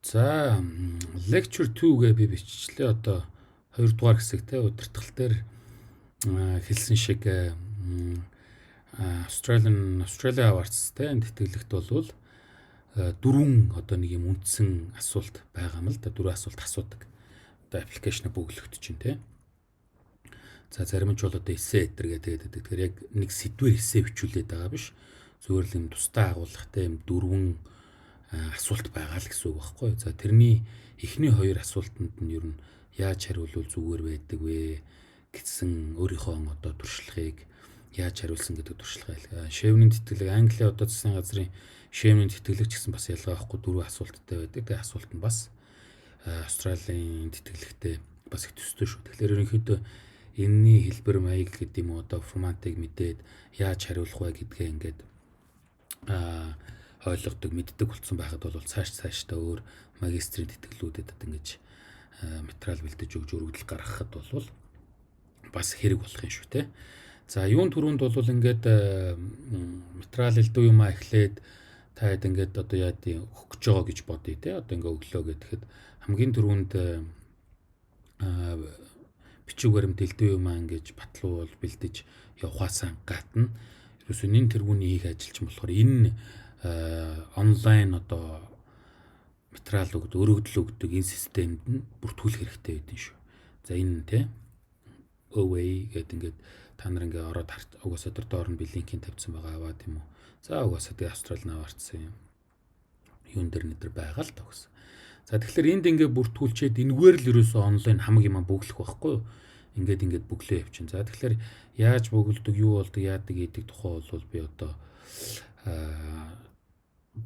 За lecture 2-гээ би биччихлээ. Одоо 2 дугаар хэсэгтэй удирдгал дээр хэлсэн шиг Australia Awards-тэй тэтгэлэгт болвол дөрвөн одоо нэг юм үндсэн асуулт байгаа юм л да. Дөрвөн асуулт асуудаг. Одоо аппликейшн бөглөхт чинь тий. За зарим нь ч бол одоо эссе эдэр гэдэг. Тэгэхээр яг нэг сэдвэр эссе бичүүлээд байгаа биш. Зүгээр л юм тусдаа агуулгатай юм дөрвөн асуулт байгаа л гэсэн үг байхгүй. За тэрний эхний хоёр асуултанд нь ер нь яаж хариулвал зүгээр байдаг вэ гэсэн өөрийнхөө одоо туршлагыг яаж хариулсан гэдэг туршлагаа. Шевний тэтгэлэг Английн одоо засгийн газрын шевний тэтгэлэг ч гэсэн бас ялгаа байхгүй дөрвөн асуулттай байдаг. Тэгээ асуулт нь бас Австралийн тэтгэлэгтэй бас их төстэй шүү. Тэгэхээр ерөнхийдөө энэний хэлбэр маяг гэдэг юм уу одоо форматыг мэдээд яаж хариулах вэ гэдгээ ингээд ойлгодог, мэддэг болсон байхад бол цаашдаа өөр магистрийн тэтгэлүүдэд ингэж материал бэлдэж өгж өргөдөл гаргахад бол бас хэрэг болох юм шүү те. За юун түрүүнд бол ингээд материал элдв юм эхлээд таад ингээд одоо яа тийм өгч байгаа гэж бодъё те. Одоо ингээд өглөө гэхэд хамгийн түрүүнд бичиг баримт элдв юм ингэж батлуул бэлдэж явахаасаа гадна ерөөсөө нэн тэргүүний хийх ажил чинь болохоор энэ онлайн одоо материал өргөдөл өгдөг энэ системд нь бүртгүүлэх хэрэгтэй байдэн шүү. За энэ те OA гэдэг ингээд та нар ингээ ороод угаасаа тэр доор нь би линкийг тавьсан байгаа аваа тийм үү. За угаасаа тэгээ Австралийн аваарцсан юм. Юун дээр нэтэр байгаа л тогс. За тэгэхээр энд ингээ бүртгүүлчихэд энэгээр л ерөөсөө онлайн хамаг юм бөглөх байхгүй юу? Ингээд бүглөө явчихна. За тэгэхээр яаж бөглөдөг, юу болдог, яадаг гэдэг тухай бол би одоо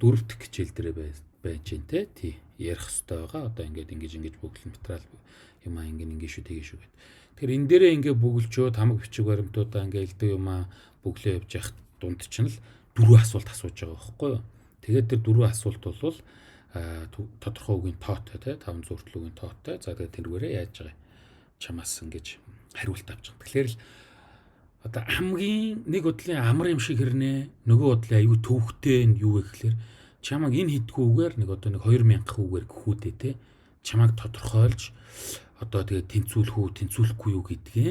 дөрөвт хичээл дээр байж гэн тий ярих хэрэгтэй байгаа. Одоо ингэж бүглэн материал юм ингэ шүү тэгээ шүү гэд. Тэгэхээр энэ дээрээ ингээ бүглчөөд хамаг бичиг баримтуудаа ингээ элдв юмаа бүглөө явж явах дунд чинь л дөрвөн асуулт асууж байгаа байхгүй юу. Тэгээд тэр дөрвөн асуулт бол тодорхой үгийн тоотой тий 500 хүртэл үгийн тоотой. За тэгээд тэргээрээ яаж байгаа чамаас ингэж хариулт авч байгаа. Тэгэхээр л одоо хамгийн нэг бодлын амар юм шиг хэрнээ нөгөө бодлын аюу төвхтэй нь юу вэ гэхээр чамаг энэ хитгүүгээр нэг одоо нэг 2000 хүүгээр гөхүүдээ те чамаг тодорхойлж одоо тэгээ тэнцүүлэхгүй юу гэдгээ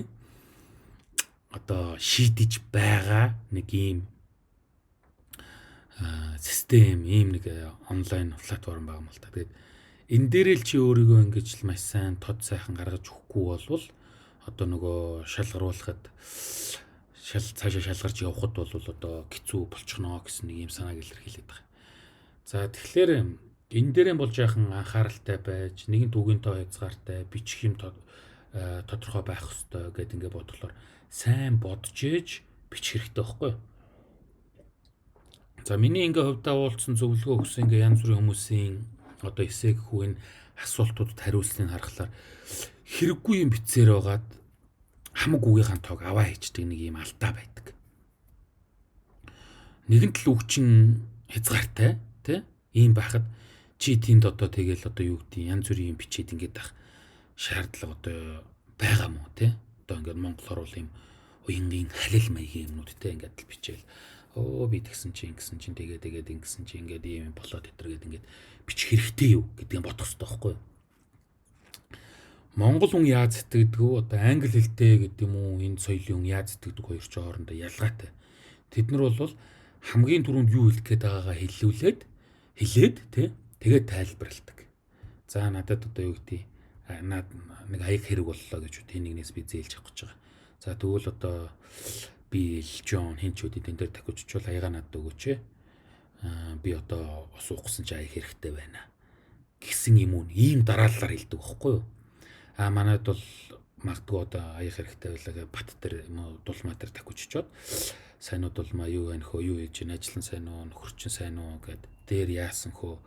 одоо шийдэж байгаа нэг ийм систем ийм нэг онлайн платформ байгаа юм л та. Тэгээд энэ дээрээ л чи өөрийгөө ингэж маш сайн тод сайхан гаргаж өгөхгүй болвол одоо нөгөө шалгаруулахад цаашаа шалгарч явахад бол одоо хэцүү болчихно гэсэн нэг юм санааг илэрхийлээд байгаа. За тэгэхээр энэ дээрээ бол жаахан анхааралтай байж нэгэн түүгийн тоо хязгаартай бичих юм тодорхой байх ёстой гэдэг ингээд бодлоор сайн бодож ээж бичих хэрэгтэй байхгүй юу? За миний ингээд хувьдаа уулзсан зөвлөгөө өгсөн ингээд янз бүрийн хүмүүсийн одоо эсэг хүү энэ асуултуудад хариулсныг харахаар хэрэггүй юм битсээр байгаад хамаг үгийнхэн тоог аваа хийждэг нэг юм алдаа байдаг. Нэгэн тал үг чинь хязгаартай тий ийм байхад чи тэнд одоо тэгэл одоо юу гэдэг янз бүрийн юм бичээд ингээд байх шаардлага одоо байгаа мó тий одоо ингээд монголоор бол юм уянгийн халил маягийн юмнуудтэй ингээд л бичээл би тэгсэн чи ингэсэн чинь тэгээд ингэсэн чи ингээд ийм болоод өтэргээд ингээд бичих хэрэгтэй юу гэдгийг бодох хэрэгтэй байхгүй юу? Монгол хүн яаж сэтгэдэг вэ? Одоо англи хэлтэй гэдэг юм уу энэ соёлын хүн яаж сэтгэдэг хоёр ч хоорондоо ялгаатай. Тэд нар бол хамгийн түрүүнд юу хэлэх гээд байгаагаа хэлээд тий тэгээд тайлбарладаг. За надад одоо юу гэдэг нэг аяг хэрэг боллоо гэж тэнийгнээс би зээлж авах гэж байгаа. За тэгвэл одоо би Джон хинчүүд энэ дээр тахиж очивол аяга надад өгөөч. Би одоо ус уугсан чи аяг хэрэгтэй байна гэсэн юм уу ийм дараалалаар хэлдэг байхгүй юу? Манайд бол магадгүй одоо аяг хэрэгтэй байлаа бат дээр юм уу дулмаа дээр тахиж очиод сайнууд бол юу анихөө юу хийж ин ажиллан сайн уу нөхөр чинь сайн уу гэд дээр яасан хөө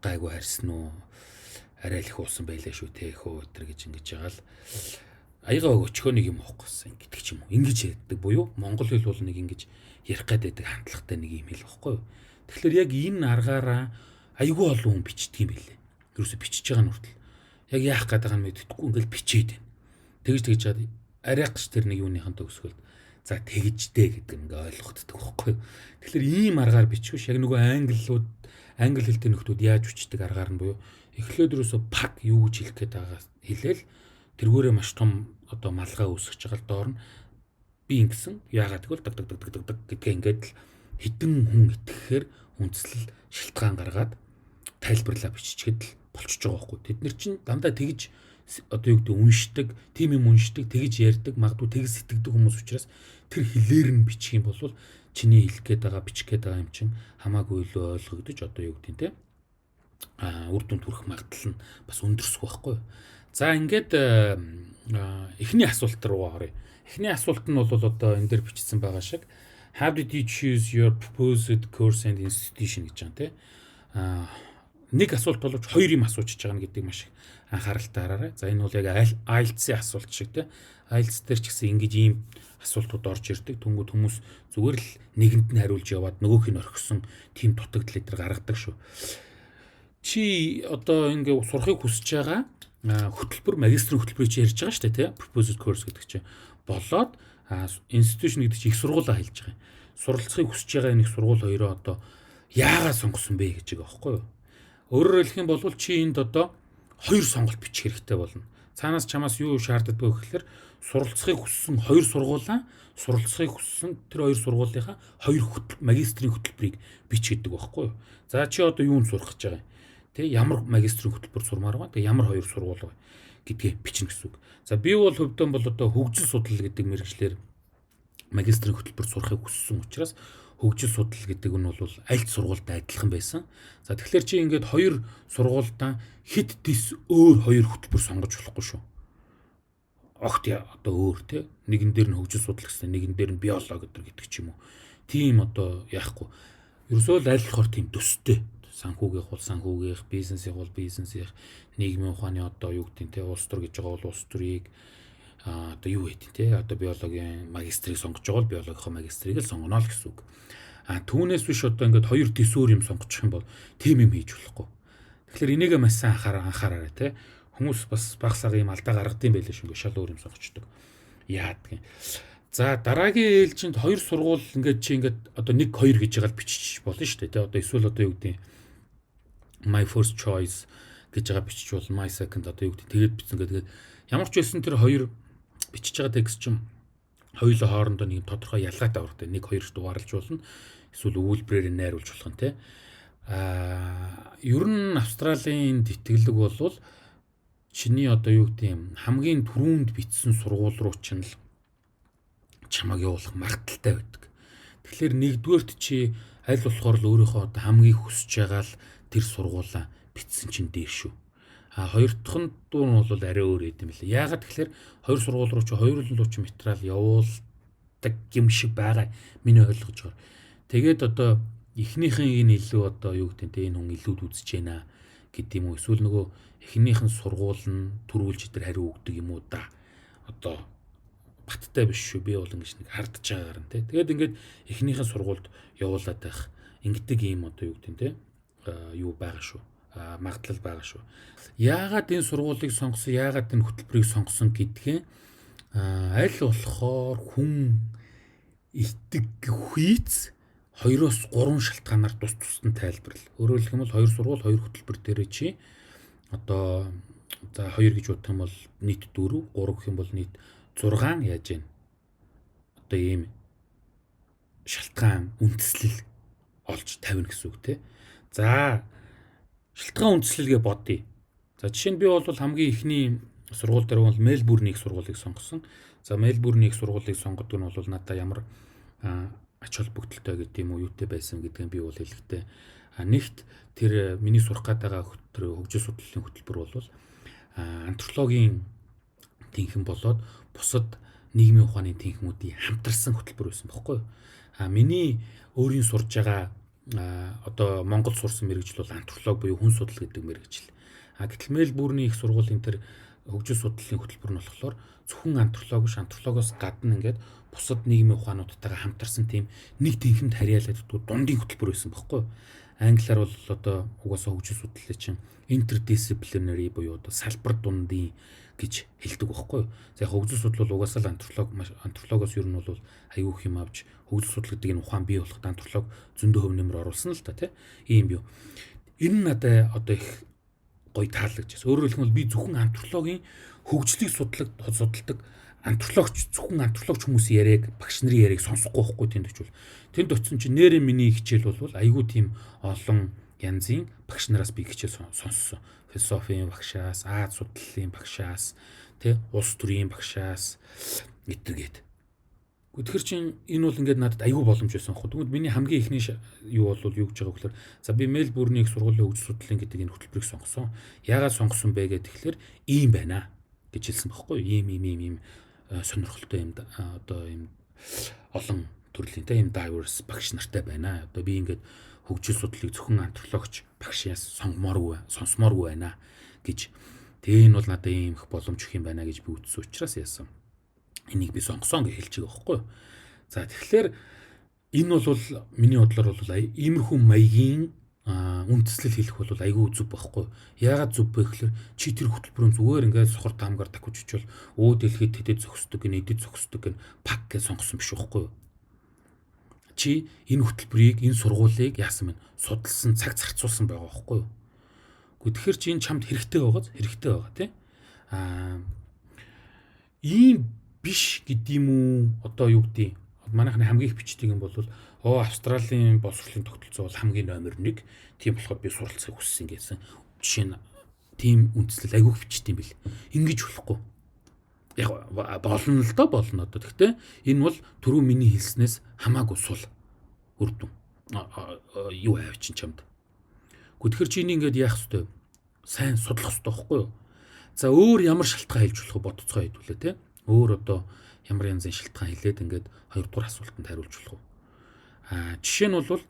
гайгүй харсан уу арай л их уусан байлаа шүү те хөө өтер гэж ингэж байгаа л аяга өгөчхөө нэг юм уухгүй гэдэг ч юм уу ингэж ярьдаг буюу монгол хэл бол нэг ингэж ярих гэдэг хандлагатай нэг юм хэл багхгүй юу. Тэгэхээр яг энэ аргаараа аягүй олон хүн бичдэг юм билээ. Ерөөсө бичиж байгаа нь хүртэл яг яах гээд байгаа нь мэдэхгүй ингээл бичээд байна. Тэгж чад арайгч тэр нэг юуныхан төгсгөл за тэгждээ гэдэг ингээ ойлгогддог байхгүй. Тэгэхээр ийм аргаар бичвш яг нөгөө англи хэлтэй нөхдүүд яаж хүчдэг аргаар нь буюу эхлээд юусо пак юу гэж хэлэх гээд байгаа хэлээл тэргүүрээ маш том одоо малгай үүсгэж байгаа л доор нь би ингэсэн яагаад гэвэл даг даг даг даг даг гэдгээ ингээд л хитэн хүн итгэхээр үндслэл шилтгаан гаргаад тайлбарлаа биччихэд л болчихж байгаа байхгүй. Тэд нар чинь дандаа тэгж одоо юу гэдэг уншдаг, тийм юм уншдаг, тэгж ярьдаг, магадгүй тэгж сэтгэдэг хүмүүс учраас тэр хэлээр нь бичих юм бол чиний хэлэх гээд байгаа, бичих гээд байгаа юм чинь хамаагүй л ойлгогдож одоо юу гэдэг те үр дүнд хүрэх магадлал нь бас өндөрсөх байхгүй. За ингээд эхний асуулт руу оръё. Эхний асуулт нь бол одоо энэ дээр бичсэн байгаа шиг how did you choose your proposed course and institution гэж байна те. Нэг асуулт боловч хоёр юм асууж байгаа гэдэг маш их анхааралтай хараарай. За энэ бол яг IELTS-ийн асуулт шиг те. IELTS дээр ч гэсэн ингэж ийм асуултууд орж ирдэг. Тэнгүүд хүмүүс зүгээр л нэгэнд нь хариулж яваад нөгөөх нь орхисон тийм дутагдал эдэр гаргадаг шүү. Чи одоо ингээ сурахыг хүсэж байгаа хөтөлбөр магистрийн хөтөлбөрийг чи ярьж байгаа шүү дээ тий. Proposed course гэдэг чинь болоод institution гэдэг чинь их сургуулаа хэлж байгаа юм. Суралцахыг хүсэж байгаа нэг сургууль хоёроо одоо яагаад сонгосон бэ гэж байгаа байхгүй юу? Өөрөөр хэлэх юм бол чи энд одоо хоёр сонголт бичих хэрэгтэй болно. Цаанаас чамаас юу шаарддаг вэ гэхээр суралцахыг хүссэн хоёр сургуулаа, суралцахыг хүссэн тэр хоёр сургуулийнхаа хоёр магистрийн хөтөлбөрийг бич гэдэг байхгүй юу? За чи одоо юунд сурах гэж байгаа юм? Тэ ямар магистрийн хөтөлбөр сурмаар байгаа? Тэ ямар хоёр сургууль вэ гэдгээ бичнэ гэсэн үг. За би бол хөвдөн бол одоо хөгжил судлал гэдэг мэргэжлэр магистрийн хөтөлбөр сурахыг хүссэн учраас хөгжил судлал гэдэг нь бол аль ч сургуультай адилхан байсан. За тэгэхээр чи ингээд хоёр сургуультай хэд тис өөр хоёр хөтөлбөр сонгож болохгүй шүү. Огт одоо өөр те нэгэн дээр нь хөгжил судлал гэсэн нэгэн дээр нь биологи гэдэг ч юм уу. Тийм одоо яахгүй. Ерөөсөө л аль болохоор тийм төстэй. Санхүүгийнх бол санхүүгийнх, бизнесийнх бол бизнесийнх, нийгмийн ухааны одоо юу гэдэг те улс төр гэж байгаа бол улс төрийг одоо юу гэдэг те одоо биологийн магистрийг сонгож байгаа бол биологийнхоо магистрийг л сонгоно л гэсэн үг. Түүнээс биш одоо ингээд хоёр төсөөр юм сонгочих юм бол тийм юм хийж болохгүй. Тэгэхээр энийгээ маш сайн анхаараарай те. Хүмүүс бас баг сага юм алдаа гаргад юм байлээ шүү. Ингээд шал өөр юм сонгочдөг. Яадаг юм. За дараагийн ээлжинд хоёр сургууль ингээд чи ингээд одоо 1 2 гэж байгаа л бичиж болно шүү дээ те. Одоо эсвэл одоо юу гэдэг my first choice гэж байгаа бичиж бол my second одоо юу гэдэг тэгээд бичсэн гэдэг. Ямар ч байсан тэр хоёр бичиж байгаа текст чинь хоёулаа хоорондоо нэг тодорхой ялгаатай ургатай 1 2 дугаарлаж болно. Эсвэл өгүүлбэрээр найруулж болох нь те. Ер нь Австралийн тэтгэлэг бол чиний одоо юу гэдэг юм хамгийн түрүүнд бичсэн сургууль руу чинь л чамайг явуулах магадaltaй байдаг. Тэгэхээр нэгдүгээрт чи аль болохоор л өөрийнхөө одоо хамгийн хүсэж байгаа л тэр сургуулаа бичсэн чинь дээр шүү. Хоёр дахь нь дуу нь бол арай өөр юм лээ. Яагаад тэгэхээр хоёр сургууль руу чи хоёулаа ч материал явуулдаг юм шиг байгаа. Миний ойлгож байгаа. Тэгээд одоо эхнийхэн энэ илүү одоо юу гэдэг те энэ хүн илүүд үзэж байна гэдэг юм уу эсвэл нөгөө эхнийхэн сургууль нь төрүүлж итэр хариу өгдөг юм уу да. Одоо баттай биш шүү. Би бол ингэж нэг хардж байгаагаар нь те. Тэгээд ингээд эхнийхэн сургуульд явуулаад байх. Ингэдэг юм одоо юу гэдэг те юу байгаа шүү. Магадлал байгаа шүү. Яагаад энэ сургуулийг сонгосон, яагаад энэ хөтөлбөрийг сонгосон гэдгээ аль болохоор хүн итгэх 2-3 шалтгаанаар тус тусад нь тайлбарлал. Өөрөөр хэлэх юм бол хоёр сургууль, хоёр хөтөлбөр дээр чи одоо за 2 гэж бодох юм бол нийт 4, 3 гэх юм бол нийт 6 яаж гэн. Одоо ийм шалтгаан үндэслэл олж тавина гэсэн үг те. За шалтгаан үндэслэлгээ бодъё. За жишээ нь би бол хамгийн ихний сургууль дээр бол Мельбурний их сургуулийг сонгосон. За Мельбурний их сургуулийг сонгодог нь бол надад ямар ач холбогдолтой гэдэг юм уу юутэй байсан гэдгийг би бол хэлэхдээ нэгт тэр миний сурах гэдэг тэр хөгжил судлалын хөтөлбөр бол антропологийн тэнхэн болоод бусад нийгмийн ухааны тэнхмүүдийн хамтарсан хөтөлбөр байсан бохоггүй. Миний өөрийн сурж байгаа одоо Монгол сурсан мэргэжил бол антропологи буюу хүн судлал гэдэг мэргэжил. Гэтэл Мельбурний их сургуулийн тэр хөгжил судлалын хөтөлбөр нь болохоор зөвхөн антропологи биш, антропологоос гадна ингээд бусад нийгмийн ухаануудтайгаа хамтарсан тийм нэг тэнхимд харьяалагддаг дундын хөтөлбөр байсан бохоггүй. Англиар бол одоо угаасаа хөгжил судлалын чинь interdisciplinary буюу одоо салбар дундын гэж хэлдэг байхгүй юу. За яг хөгжил судлал угаасаа л антропологоос ер нь бол аюу их юм авч хөгжил судлал гэдэг энэ ухаан бий болоход антрополог зөндөө хөв нэмэр оруулсан л та тий. Ийм бий. Энэ надад одоо их гоё таалагдчихсэн. Өөрөөр хэлбэл би зөвхөн антропологийн хөгжлийг судалдаг антропологч зөвхөн антропологч хүмүүсийн яриаг багш нарын яриаг сонсохгүй байхгүй тэнд очивол тэнд очсон чинь нэрээ миний хичээл бол айгүй тийм олон янзын багш нараас би хичээл сонссон. Философийн багшаас, Аз судлалын багшаас, тэ улс төрийн багшаас гэтэргээд. Тэгэхээр чин энэ бол ингээд надад айгүй боломж байсан хөө. Тэгвэл миний хамгийн ихний юу бол юу гэж байгаа вэ гэхээр за би Мельбурний их сургуулийн хөгжил судлалын гэдэг энэ хөтөлбөрийг сонгосон. Яагаад сонгосон бэ гэхээр ийм байна гэж хэлсэн байхгүй юу? Ийм сонирхолтой юм одоо ийм олон төрлийн тэ ийм diverse багш нартай байна. Одоо би ингээд хөгжил судлалыг зөвхөн антропологч багшаас сонсомооргүй байна гэж. Тэгээ энэ бол надад ийм их боломж өгөх юм байна гэж би үзсэн учраас яасан. Энийг би сонгосон гэж хэлж байгаа байхгүй юу. За тэгэхээр энэ бол миний бодлоор бол иймэрхүү маягийн үндэслэл хэлэх бол айгүй зүв байхгүй. Яагаад зүв бэ гэхээр чи тэр хөтөлбөрөөр зүгээр ингээд сухар таамгаар тахиж очивол дэлхийд тэтэд зогсдог гэн эдэд зогсдог гэн пак гэж сонгосон биш байхгүй юу. Чи энэ хөтөлбөрийг энэ сургуулийг яасан мэн судалсан цаг зарцуулсан байгаа байхгүй юу. Тэгэхээр чи энэ чамд хэрэгтэй байгаа тий. Ийм биш гэдэм үү одоо юу гэдэг манайхны хамгийн их бичдэг юм бол Австралийн боловсролын тогтолцоо бол хамгийн номер 1. Тийм болохоор би суралцахыг хүссэн гэсэн. Жишээ нь тийм үндслэл айгүйх бичдэг юм бэл. Ингэж болохгүй. Яг болно одоо. Гэхдээ энэ бол түрүү миний хэлснээс хамаагүй сул үр дүн. Юу авчин чамд. Тэгэхээр чи ингээд яах ёстой вэ? Сайн судлах ёстой байхгүй юу? За өөр ямар шалтгаан хэлж болох бодцоо хэдүүлээ те. Өөр одоо ямар янзын шалтгаан хэлээд ингээд хоёрдугаар асуултанд хариулж болох уу? Жишээ нь бол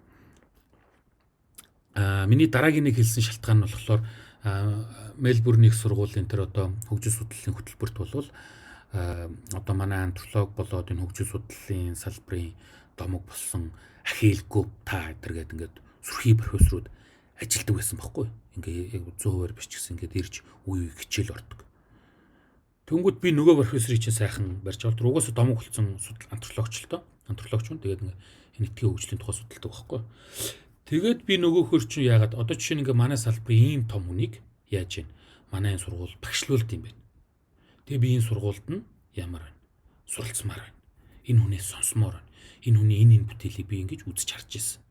миний дараагийн нэг хэлсэн шалтгаан нь болохоор Мельбурний их сургуулийн тэр одоо хөгжил судлалын хөтөлбөрт бол одоо манай антрополог болоод энэ хөгжил судлалын салбарын домог болсон Ахил Гупта гэдэг ингээд сүрхий профессорууд ажилтдаг байсан байхгүй юу? Ингээ яг 100% биш ч гэсэн ингээд ирж үе хичээл ордог. Тэнгүүд би нөгөө профессорыг чинь сайхан барьж аваад угаасаа домог болсон антропологч л тоо. Антропологч хүн тэгээд энэ этгийн хөгжлийн тухай судалдаг байхгүй. Тэгээд би нөгөөхөр чинь яагаад одоо жишээ нь ингээ манай салбарын ийм том хүнийг яаж вэ? Манай энэ сургууль багшлуулд юм байна. Тэгээ би энэ сургуульд нь ямар байна? Суралцмаар байна. Энэ хүнээс сонсомоор байна. Энэ хүний энэ бүтээлийг би ингэж үзэж харж ирсэн.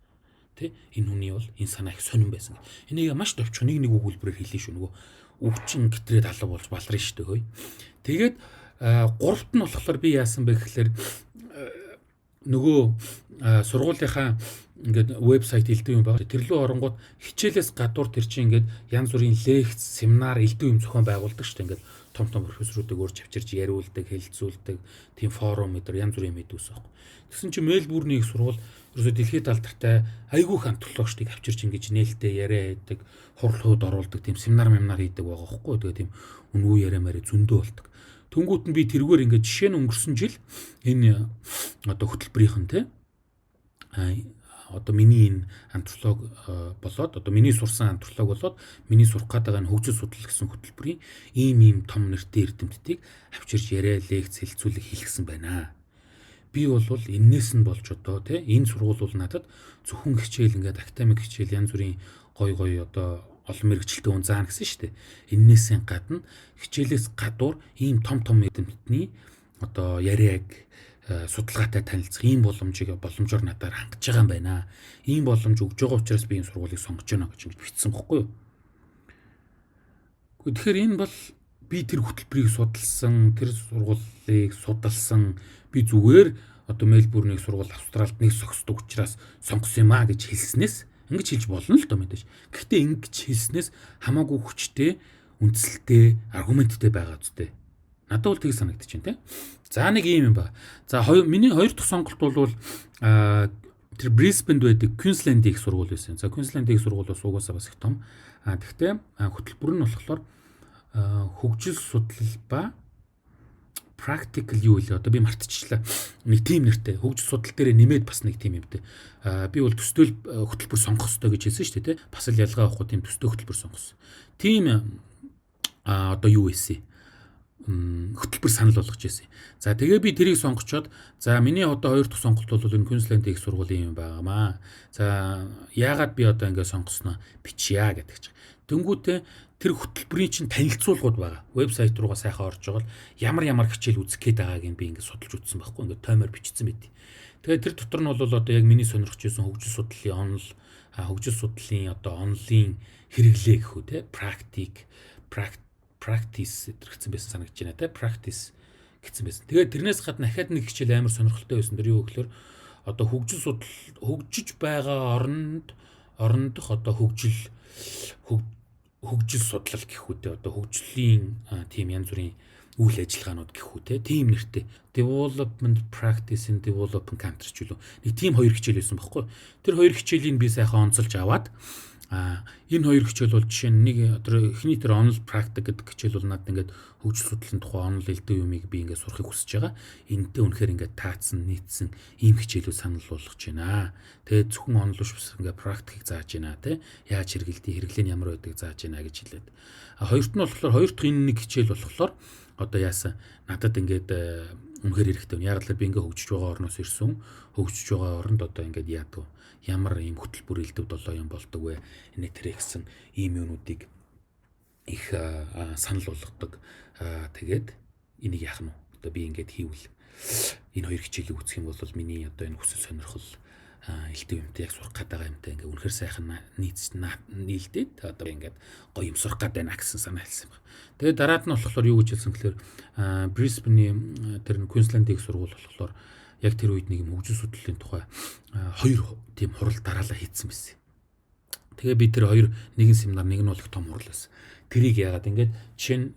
Тэ энэ хүний бол энэ санаа их сонирн байсан. Энийг маш товчхон нэг өгүүлбэрээр хэлээ шүү. Нөгөө өвчин гэтрээд алга болж балрын штэ хөөе. Тэгээд гуравт нь болохоор би яасан бэ гэхээр нөгөө сургуулийнхаа ингээд вебсайт элдв юм байгаа. Тэр лөө оронгууд хичээлээс гадуур тэр чинь ингээд янз бүрийн лекц, семинар элдв юм зохион байгуулдаг шүү дээ. Ингээд том профессоруудыг урьж авчирч яриулдаг, хэлэлцүүлдэг, тийм форум өдр янз бүрийн мэдүүс байхгүй. Тэгсэн чинь Мельбурний их сургууль ерөөсө дэлхийд алдартай айгүйх антропологчдыг авчирч ингэж нээлттэй яриа хийдэг, хурлууд оруулдаг, тийм семинар хийдэг байгаа байхгүй. Тэгээ тийм үнгүй яриа мэрэ зөндөө болдог. Тэнгүүт нь би тэргээр ингээд жишээ нь өнгөрсөн жил энэ одоо хөтөлбөрийнх нь те одоо миний энэ антрополог болоод одоо миний сурсан антрополог болоод миний сурах гэдэг энэ хөгжил судлал гэсэн хөтөлбөрийн ийм том нэртэй эрдэмтдийг авчирч яриа лекц хэлцүүлэг хийлгсэн байна. Би бол энээс нь болж одоо те энэ сургууль бол надад зөвхөн хичээл ингээд академик хичээл янз бүрийн гой одоо олон мэрэгчлэлтэй хүн заана гэсэн шүү дээ. Эннээсээ гадна хичээлээс гадуур ийм том эрдэмтдний одоо яриаг судалгаатай танилцах ийм боломжоор надаар хангаж байгаа юм байна. Ийм боломж өгж байгаа учраас би энэ сургуулийг сонгож байна гэж бичсэн бохгүй юу. Тэгэхээр энэ бол би тэр хөтөлбөрийг судалсан, тэр сургуулийг судалсан би зүгээр одоо Мельбурний сургууль Австралид нэг зогсдог учраас сонгосон юм а гэж хэлснээс ингэж хэлж болно л доо мэдээж. Гэхдээ ингэж хэлснээс хамаагүй хүчтэй, үндсэлтэй, аргументтэй байгаа зүтэй. Надад бол тийг санагдчихэв тийм. За нэг юм ба. За миний хоёр дахь сонголт бол тэр Брисбенд байдаг Queensland-ийн их сургууль байсан. За Queensland-ийн их сургууль бас угаасаа бас их том. Гэхдээ хөтөлбөр нь болохоор хөгжил судлал ба practical юу вэ? Одоо би мартчихлаа. Нэг тим нэртэй хөгжил судал дээр нэмээд бас нэг тим юм дээ. Би бол төсtöөл хөтөлбөр сонгох хэрэгтэй гэж хэлсэн шүү дээ, тий. Бас л ялгаа авахгүй тийм төстэй хөтөлбөр сонгосон. Тим одоо юу вэ? Хөтөлбөр санал болгож ирсэн. За тэгээ би тэрийг сонгочоод за миний одоо хоёр дахь сонголт бол энэ Queensland их сургуулийн юм байгаамаа. За яагаад би одоо ингэ сонгосноо бичья гэдэг чинь. Тэнгүүтээ тэр хөтөлбөрийн чинь танилцуулгууд байгаа. Вебсайт руугаа сайхан орж байгаа л ямар хичээл үзэх гээд байгааг би ингэ судалж үзсэн байхгүй. Ингэ таймер бичсэн байт. Тэгээ тэр дотор нь бол одоо яг миний сонирхож байсан хөгжил судлалын онол, хөгжил судлалын одоо онолын хэрэглээ гэх үү те practice гэсэн байсан санагдаж байна те practice гэсэн байсан. Тэгээд тэрнээс гадна дахиад нэг хичээл амар сонирхолтой байсан. Тэр юу гэхээр одоо хөгжиж байгаа орондох одоо хөгжил судлал гэх үтэй одоо хөгжлийн тийм янз бүрийн үйл ажиллагаанууд гэх үтэй тийм нэртэй development practice and development counter ч үлээ. Нэг тийм хоёр хичээл байсан байхгүй. Тэр хоёр хичээлийг би сайхан онцолж аваад энэ хоёр хичээл бол жишээ нь нэг тэр эхний тэр онл практик гэдэг хичээл бол надад ингээд хөгжил судлалын тухай онл элдв юмыг би ингээд сурахыг хүсэж байгаа. Энэтэй үнэхээр ингээд таацсан, нийцсэн ийм хичээлүүд санал болгож байна. Тэгээд зөвхөн онл биш ингээд практикийг зааж байна те. Яаж хэрэглээ нь ямар байдаг зааж байна гэж хэлээд. Хоёрт нь болохоор хоёр дахь энэ нэг хичээл болохоор одоо яасан надад ингээд үнэхээр хэрэгтэй. Яг л би ингээд хөгжиж байгаа орноос ирсэн. Хөгжиж байгаа оронд одоо ингээд яадаг ямар ийм хөтөлбөр элдв 7 юм болдог вэ? Энэ тэрэ гэсэн ийм юмнуудыг их санал болгодог. Тэгээд энийг яах нь вэ? Одоо би ингээд хийвэл энэ хоёр хичээлийг үзэх юм бол миний одоо энэ хүсэл сонирхол элдв юмтай яг сурах гэдэг юмтай ингээд үнэхээр сайхан нийлдээд одоо ингээд гоё юм сурах гэдэг байна гэсэн санаа хэлсэн байна. Тэгээд дараад нь болохоор юу гэж хэлсэн гэхээр Brisbane-ийн тэр Queensland их сургууль болохоор яг тэр үед нэг юм хөгжил судлалын тухай хоёр тийм хурал дараалал хийцэн байсан. Тэгээ би тэр хоёр нэгэн семинар нэг нь бол их том хурал байсан. Тэрийг яагаад ингээд жишээ нь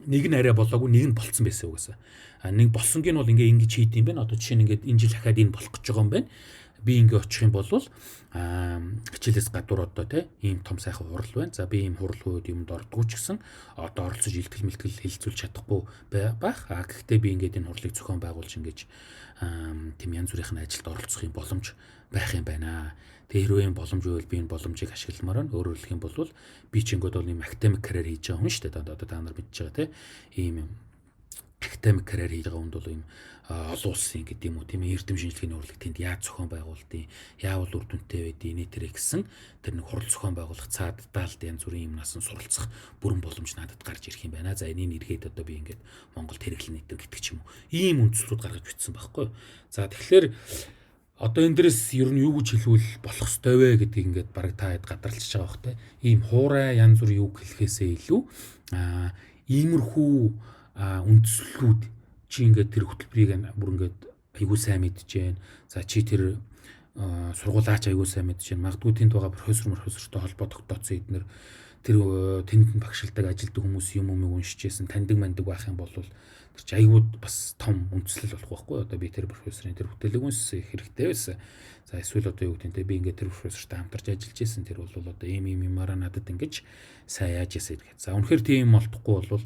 нэг нь арай болоогүй нэг нь болцсон байсан угаасаа. Нэг болсонгийн бол ингээд хийж хийд юм байна. Одоо жишээ нь ингээд энэ жил дахиад энэ болох гэж байгаа юм байна. Би ингээд очих юм бол хичээлээс гадуур одоо ийм том сайхан хурал байна. За би ийм хурлууд юмд ордгоо ч гэсэн одоо оролцож илтгэл хэлцүүлж чадахгүй байх. Гэхдээ би ингээд энэ хурлыг зохион байгуулж ингэж тийм янз бүрийн ажилд оролцох юм боломж байх юм байна. Тэгээ хэрвээ энэ боломж байвал би энэ боломжийг ашигламаар нь өөрөөр хэлэх юм бол би ч ингээд бол ийм академик карьер хийж байгаа хүн шүү дээ. Одоо та нар мэдж байгаа ийм академик карьер хийж байгаа хүнд бол ийм олон улсын гэдэг юм уу тийм эрдэм шинжилгээний урлагт тэнд яаж зохион байгуулдیں۔ Яавал үр дүнтэй байдیں۔ Нэтэрэ гэсэн тэр нэг хурал зохион байгуулах цаад даалд янз бүрийн юмнаас нь суралцах бүрэн боломж надад гарч ирэх юм байна. За энийг эргээд одоо би ингээд Монголд хэрэглэн нэтэр гэдэг ч юм уу. Ийм үндслүүд гаргаж бичсэн байхгүй. За тэгэхээр одоо энэ дээрээс ер нь юу гэж хэлвэл болох ёстой вэ гэдгийг ингээд бараг та хэд гадарлаж байгаа бах те. Ийм хуурай янз бүр юу хэлэхээсээ илүү иймэрхүү үндслүүд чи ингээд тэр хөтөлбөрийг бүр ингээд айгүй сайн мэдж जैन. За чи тэр сургуулаач айгүй сайн мэдж जैन. Магадгүй тэнд байгаа профессортой холбоо тогтооцсон эднэр тэр тэнд багшилдаг ажилтдаг хүмүүс юм уншиж байсан таньдаг мандаг байх юм бол тэр чи айгүй бас том үндслэл болох байхгүй. Одоо би тэр профессорын тэр бүтээлэг үнсэх хэрэгтэй байсан. За эсвэл одоо юу гэдэг нь би ингээд тэр профессортай хамтарч ажиллаж байсан. Тэр бол одоо юмараа надад ингэж сайн яаж ясаа гэдэг. За үнэхээр тийм олдохгүй бол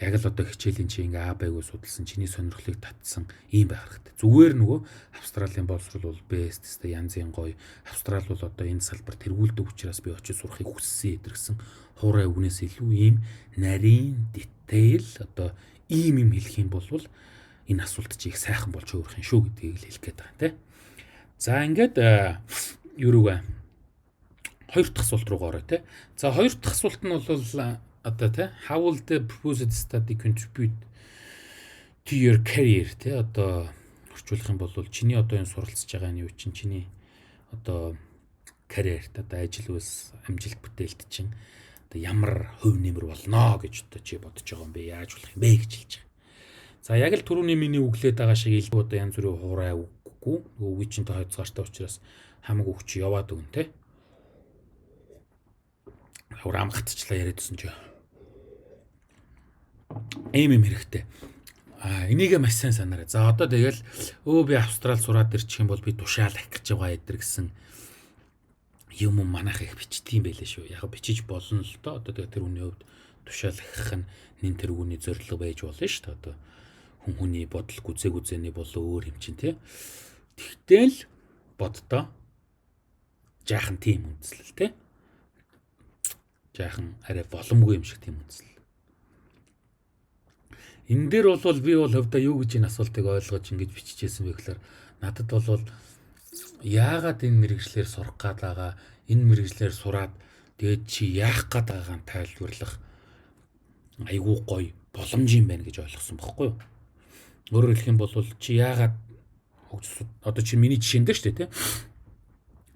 яг л одоо хичээлийн чи ингээ байгүй судалсан чиний сонирхлыг татсан ийм байх хэрэгтэй. Зүгээр нөгөө Австралийн боловсрол бол best тест янзын гоё. Австрал бол одоо энэ салбар тэргүүлдэг учраас би очиж сурахыг хүссэн гэдэрсэн хуурай үгнээс илүү ийм нарийн detail одоо ийм юм хэлэх юм бол энэ асуулт чи их сайхан болж өөрөх юм шүү гэдгийг л хэлэх гээд байгаа юм те. За ингээд юу рүүгээ хоёр дахь асуулт руугаа орё те. За хоёр дахь асуулт нь бол одоо how will the proposed study contribute to your career одоо орчуулах юм бол чиний одоо энэ суралцж байгаа нь юу чинь чиний одоо карьерт одоо ажил үйлс амжилт бүтээлт чинь одоо ямар хөв нэмэр болно гэж одоо чи бодож байгаа юм бэ? Яаж болох юм бэ гэж хэлж байгаа. За яг л түрүүний миний үглээд байгаа шиг илүү одоо янз бүрийн хуурай үггүй. Нөгөө үе чинь тооцоогоортой учраас хамаг үг чи яваад өгнө те. Хурам гатчлаа яриадсэн чи. Ийм юм хэрэгтэй. Энийгээ маш сайн санаарай. За одоо тэгэл би Австрал сураад ирчих юм бол би тушаал ахих гэж байгаа эдэр гэсэн юм манайх их бичдэг юм байлээ шүү. Яг бичиж болно л доо. Одоо тэр үний хувьд тушаал ахих нь нэн тэргүүний зорилго байж болно шүү дээ. Одоо Хүний бодол гүзээний болоо өөр юм чинь тий. Тэгтэл боддоо жаахан тийм үндэслэл тий. Жаахан арай боломгүй юм шиг тийм үндэслэл. Энэ дээр бол би бол хөвдөө юу гэж энэ асуултыг ойлгож ингэж бичижсэн бэ гэхээр надад бол яагаад энэ мэрэгчлэр сурах гээд байгаа, энэ мэрэгчлэр сураад тэгээд чи яах гээд байгаагаа тайлбарлах айгүй гоё боломж юм байна гэж ойлгосон байхгүй юу? Өөрөөр хэлэх юм бол чи яагаад одоо чи миний жишээн дээр шүү дээ тий.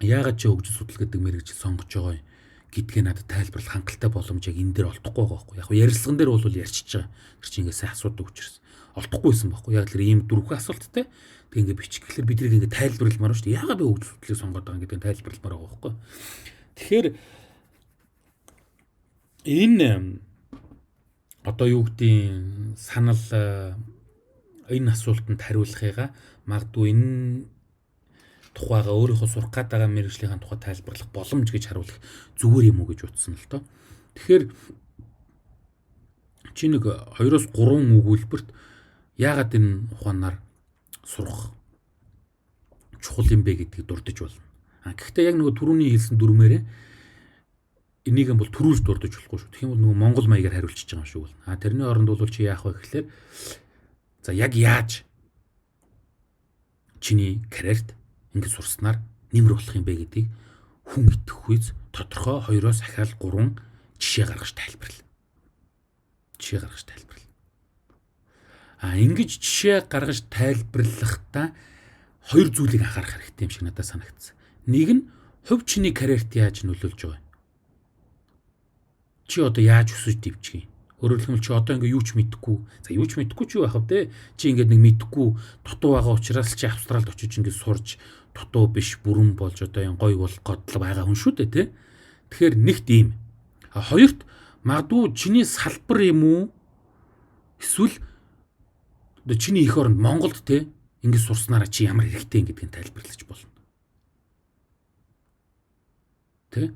Яагаад чи хөгжил судлал гэдэг мэрэгжил сонгож байгаа юм гэдгээ надад тайлбарлах хангалттай боломж яг энэ дээр олдохгүй байгаа байхгүй. Яг ярилцлаган дээр бол ярьчихж байгаа. Тэр чинь ингээ сайн асуудаг учраас олдохгүйсэн байхгүй. Яг л ийм дөрвөн асуулттай. Тэг ингээ бичих гэхэлэр бид нэг ингээ тайлбарламаар шүү дээ. Яагаад би хөгжил судлалыг сонгоод байгаа гэдгийг тайлбарламаар байгаа байхгүй. Тэгэхээр энэ одоо юу гэдгийг санал энэ асуултанд хариулахыгаа магадгүй энэ тухайга өөрийнхөө сурах гээд байгаа мэрэгжлийн тухай тайлбарлах боломж гэж харуулах зүгээр юм уу гэж утсан л доо. Тэгэхээр чи нэг 2-3 өгүүлбэрт яагаад энэ ухаанаар сурах чухал юм бэ гэдгийг дурдж болно. Гэхдээ яг нөгөө түрүүний хэлсэн дүрмээрээ энийг бол төрүүлж дурдж болохгүй шүү. Тэгэх юм бол нөгөө монгол маягаар хариулчихж байгаа юм шиг бол. Тэрний оронд бол чи яах вэ гэхлээр за яг яаж чиний карьерт ингэ сурснаар нэмэр болох юм бэ гэдгийг хүн итгэхүйц тодорхой 2-оос ахаал 3 жишээ гаргаж тайлбарлаа. Ингэж жишээ гаргаж тайлбарлахдаа хоёр зүйлийг анхаарах хэрэгтэй юм шиг надад санагдсан. Нэг нь хувь чиний карьерт яаж нөлөөлж байгаа юм? Чи одоо яаж өсөж дэвжих юм? Өөрөөр хэлбэл чи одоо ингээ юу ч мэдэхгүй. За юу ч мэдэхгүй ч юу байх вэ? Чи ингээ нэг мэдэхгүй дутуу байгаа учраас чи Австралид очиж ингээ сурж дутуу биш бүрэн болж одоо энэ гой болох гээд байгаа хүн шүү дээ тий. Тэгэхээр нэгт ийм. Хоёрт магадгүй чиний салбар юм уу? Эсвэл одоо чиний эх оронд Монголд тий ингээ сурснараа чи ямар хэрэгтэй юм гэдгийг тайлбарлаж болно. Тэ?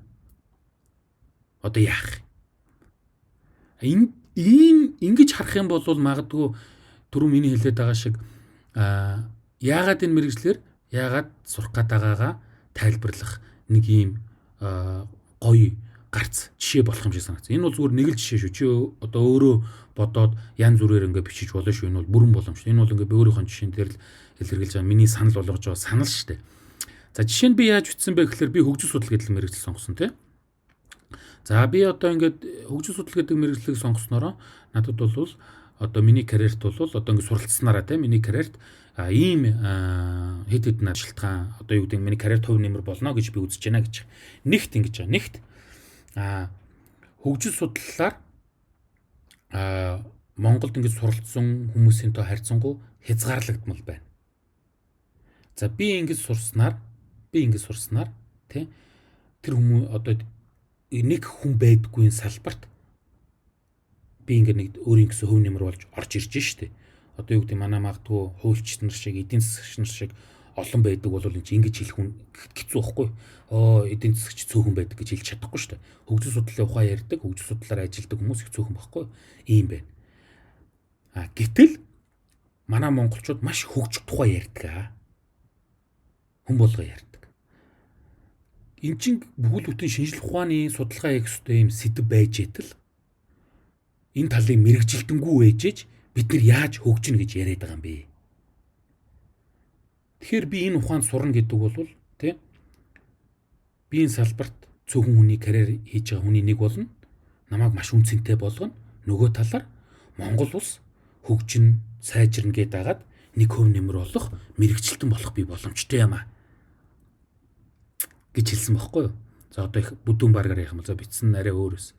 Одоо яах? Ийм ингэж харах юм бол магадгүй түрүү миний хэлээд байгаа шиг яагаад энэ мэрэгчлэр яагаад сурах гээд байгаагаа тайлбарлах нэг ийм гоё гарц жишээ болох юм шиг санагдсан. Энэ бол зүгээр нэг л жишээ шүү. Чи одоо өөрөө бодоод янз бүрээр ингээ бичиж болно шүү. Энэ бол бүрэн боломж. Энэ бол ингээ би өөрийнхөө жишээн дээр л илэрхийлж байгаа. Миний санал болгож байгаа санал шүү дээ. За жишээ нь би яаж утсан бэ гэхээр би хөгжил судлал гэдэг мэрэгжил сонгосон тийм. За би одоо ингээд хөгжил судлал гэдэг мэрэгжлийг сонгоснороо надад бол одоо миний карьерт бол одоо ингээд суралцснараа тийм миний карьерт ийм хэд хэдэн ажилтгаан одоо юу гэдэг миний карьерт хувь нэмэр болно гэж би үзэж байна гэж. Нэгт ингэж байгаа. Нэгт хөгжил судлалаар Монголд ингээд суралцсан хүмүүсийн тоо харьцангуй хязгаарлагдмал байна. За би ингэж сурснаар тий тэр хүмүүс одоо нэг хүн байдгүй салбарт би ингээ нэг өөрийн гэсэн хөв нэмэр болж орж ирж штэ. Одоо юу гэдэг манай магадгүй хуульч нар шиг эдийн засагч нар шиг олон байдаг бол энэ чинь ингэж хэлэх хүн хэцүү байхгүй. Эдийн засагч цөөхөн байдаг гэж хэлж чадахгүй штэ. Хөгжил судлалын ухаан ярьдаг, хөгжил судлалаар ажилладаг хүмүүс их цөөхөн байхгүй. Ийм байна. Гэтэл манай монголчууд маш хөгжих тухай ярьдаг. Хүн болго ярьдаг. Энд чинь бүхэл бүтэн шинжлэх ухааны судалгаа хийх ёстой юм сэдв байж итэл энэ талыг мэрэгжилтэнгүү ээжэж бид нар яаж хөгжинө гэж яриад байгаа юм бэ? Тэгэхээр би энэ ухаанд сурна гэдэг бол тий би энэ салбарт цөөхөн хүний карьер хийж байгаа хүний нэг болно. Намайг маш үнцэнтэй болгоно. Нөгөө талаар Монгол улс хөгжин сайжирна гэдэг дагаад нэг хөв нэмэр болох мэрэгжилтэн болох би боломжтой юм аа гэж хэлсэн байхгүй юу? За одоо их бүдүүн баргаар яах юм бол за битсэн арай өөрөөс.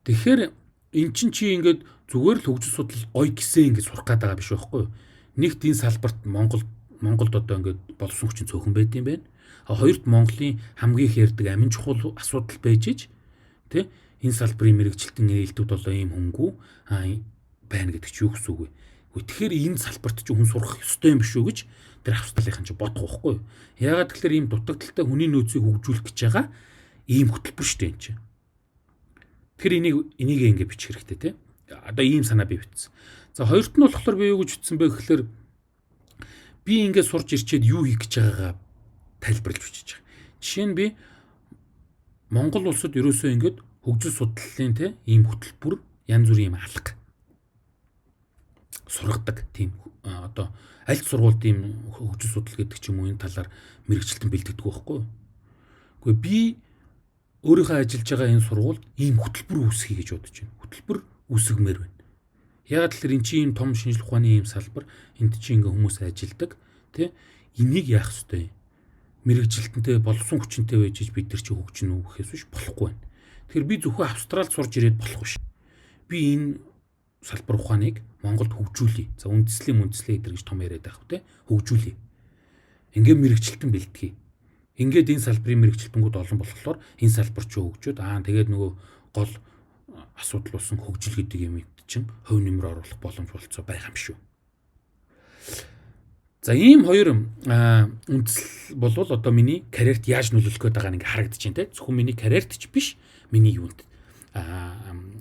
Тэгэхээр эн чинь чи ингээд зүгээр л хөгжил судлал гоё гисэн ингээд сурах гээд байгаа биш байхгүй юу? Нэгт энэ салбарт Монголд одоо ингээд болсон хүчин цөөхөн байд юм байна. Хоёрт Монголын хамгийн их ярьдаг амин чухал асуудал байж иж тий энэ салбарын мэрэгжилтэн нээлтүүд болоо ийм хөнгүү байна гэдэг чи юу гэсэн үг вэ? Тэгэхээр энэ салбарт чи хүн сурах ёстой юм биш үү гэж тэр Австралийнхан чи бодох байхгүй юу? Яагаад тэгэхээр ийм дутагдaltaй хүний нөөцийг хөгжүүлэх гэж байгаа ийм хөтөлбөр шүү дээ энэ чинь. Тэгэхээр энийг ингэ бичих хэрэгтэй тий. Одоо ийм санаа бий бичсэн. За хоёрт нь болохоор би юу гэж ütсэн бэ гэхээр би ингээд сурж ирчээд юу хийх гэж байгаагаа тайлбарлаж бичиж байгаа. Жишээ нь би Монгол улсад ерөөсөө ингээд хөгжил судлалын ийм хөтөлбөр янз бүрийн юм алга сургадаг тийм одоо аль сургуульд ийм хөгжил судлал гэдэг ч юм уу энэ талаар мэрэгчлэлтэн бэлтгэдэг байхгүй юу? Гэхдээ би өөрийнхөө ажиллаж байгаа энэ сургуульд ийм хөтөлбөр үүсгэе гэж бодож байна. Хөтөлбөр үүсгэмээр байна. Яг л энэ чинь ийм том шинжлэх ухааны ийм салбар энд чинь ингээ хүмүүс ажилдаг тий энийг яах ёстой юм? Мэрэгжилтэнтэй боловсон хүчинтэй байж бид нар чи хөгжинө үү гэхээс биш болохгүй байна. Тэгэхээр би зөвхөн Австралид сурж ирээд болох биш. Би энэ салбар ухааныг Монголд хөгжүүлье. За үндэслэлийн эдэр гэж том яриад байх үү те хөгжүүлье. Ингээ мэрэгчлэлтэн бэлтгэе. Ингээд энэ салбарын мэрэгчлэлтэнгүүд олон болохоор энэ салбар ч хөгжөөд тэгээд нөгөө гол асуудал болсон хөгжил гэдэг юм чинь хувь нэмэр оруулах боломж болцоо байх юм шүү. За ийм хоёр үндэслэл болвол одоо миний карьерт яаж нөлөөлөх гээд байгаа нэг харагдаж байна те. Зөвхөн миний карьерт ч биш миний юунд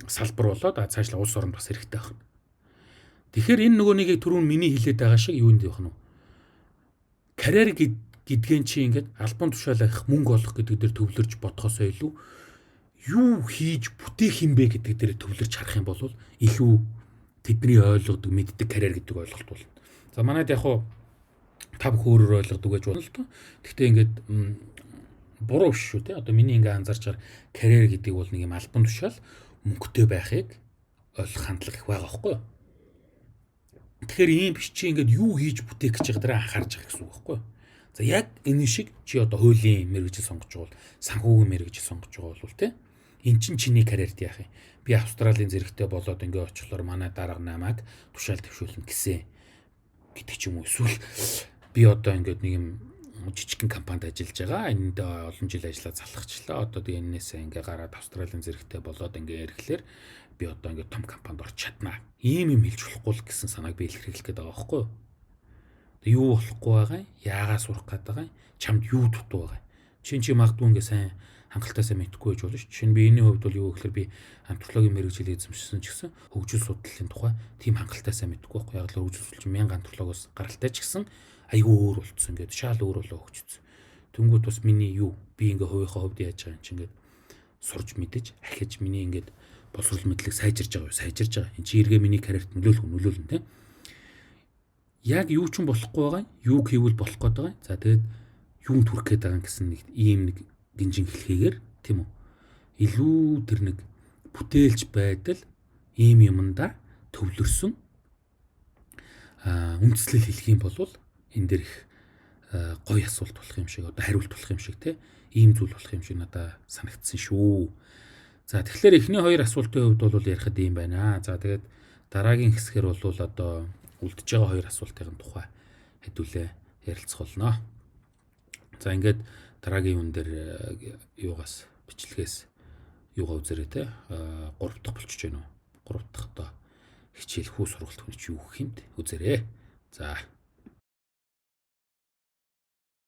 салбар болоод цаашлаа улс оронд бас хэрэгтэй байна. Тэгэхээр энэ нөгөө нэг түрүүн миний хэлээд байгаа шиг юунд явах нь вэ? Карьер гэдгэн чи ингээд албан тушаал авах мөнгө олох гэдэг дээр төвлөрж бодхосоо илүү юу хийж бүтээх юм бэ гэдэг дээр төвлөрж харах юм бол илүү тэдний ойлгодог мэддэг карьер гэдэг ойлголт болно. За манайд яг хуу та бүх өөрөөр ойлгодог гэж болно л доо. Гэхдээ ингээд буруу биш шүү те. Одоо миний ингээ анзаарч байгаа карьер гэдэг бол нэг юм албан тушаал мөнгөтэй байхыг ойлгох хандлага их байгаа байхгүй юу? Тэгэхээр ийм биш чи ингээд юу хийж бүтээх гэж байгаа даа анхаарч байгаа гэсэн үг байхгүй юу? За яг энэ шиг чи одоо хуулийн мэргэжил сонгож байгаа бол санхүүгийн мэргэжил сонгож байгаа бол те эн чин чиний карьерт яах юм? Би Австралийн зэрэгтэй болоод ингээ очихлоор манай дарга намайг тушаал төвшүүлнэ гэсэн гэдэг ч юм уу. Эсвэл би одоо ингээд нэг юм жижигхэн компанид ажиллаж байгаа. Энд олон жил ажиллаад залхачлаа. Одоо тэгээ энээсээ ингээ гараад Австралийн зэрэгтэй болоод ингээ ирэхлээр би одоо ингээ том компанид орч чаднаа. Ийм юм хэлж болохгүй л гэсэн санааг би илэрхийлэх гээд байгаа байхгүй юу? Юу болохгүй байгаа юм? Яагаад сурах гээд байгаа юм? Чамд юу дутуу байгаа юм? Чи магадгүй ингээ сайн хангалттай мэдхгүй байж болно ш. Жишээ нь би энэний хувьд бол юу гэхээр би антропологийн мэргэжилийг эзэмшсэн ч гэсэн хөгжил судлалын тухай тийм хангалттай мэдхгүй байхгүй. Яг л хөгжил судлалч 1000 антропологоос гаралтай ч гэсэн айгүй өөр болцсон ингээд шал өөр болоо хөгжсөн. Тэнгүүд бас миний юу би ингээ хувийнхаа хувьд яаж байгаа юм чи ингээд сурж мэдэж ахиж миний ингээд боловсрол мэдлэг сайжирж байгаа. Энд чи эргээ миний карьерт нөлөөлнө те. Яг юу ч болохгүй байгаа юм. Юу хийвэл болох гээд байгаа юм. За тэгээд юунд хүрэх гээд байгаа гэсэн нэг ийм нэг гинжин хэлхийгээр тийм үү. Илүү тэр нэг бүтээлч байдал ийм юмдаа төвлөрсөн үндэслэл хэлэх юм бол энэ дэр их гоё асуулт болох юм шиг одоо хариулт болох юм шиг те ийм зүйл болох юм шиг надад санагдсан шүү. За тэгэхээр эхний хоёр асуултын хувьд бол ярихад ийм байна. За тэгээд дараагийн хэсгээр бол одоо үлдэж байгаа хоёр асуултын тухай хэдүүлээ ярилцах болно. За ингээд дараагийн юм дээр юугаас бичлэгээс юугаа үзэрэй те 3 дахь болчихж байна уу? 3 дахь одоо хичээл хүү сургалт хүнч юу гэх юмд үзэрэй. За